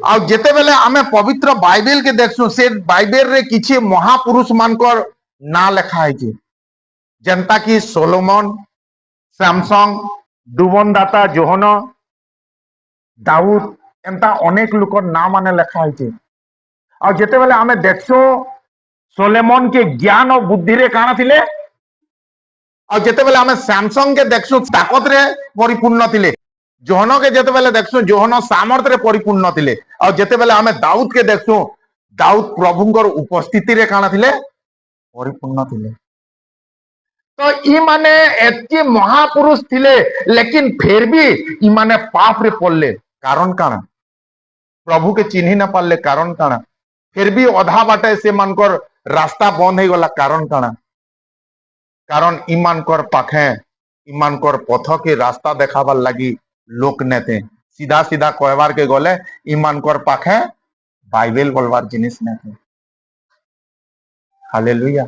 ଆଉ ଯେତେବେଳେ ଆମେ ପବିତ୍ର ବାଇବେଲ के देखसु से बाइबल रे किछि महापुरुष मानकर ना लेखा है जनता की सोलोमन सैमसंग डुबन दाता जोहन दाऊद एमता अनेक लोक ना माने लेखा है आ जेतेबेले आमे देखसु सोलोमन के ज्ञान और बुद्धि रे काना थिले आ जेतेबेले आमे सैमसंग के देखसु ताकत रे परिपूर्ण थिले जोहन के जेतेबेले देखसु जोहन सामर्थ रे परिपूर्ण थिले आ जेतेबेले आमे दाऊद के देखसु दाऊद प्रभुंकर उपस्थिति रे काना थिले परिपूर्ण थिले तो ई माने एतकी महापुरुष थिले लेकिन फिर भी ई माने पाप रे पड़ले कारण काना प्रभु के चिन्ही ना पारले कारण काना फिर भी अधा बाटे से मानकर रास्ता बंद हो गला कारण काना कारण ईमानकर पाखे ईमानकर पथ के रास्ता देखाबार लगी लोक नेते सीधा सीधा कहबार के गले ईमानकर पाखे बाइबल बोलबार जिनिस नेते हालेलुया।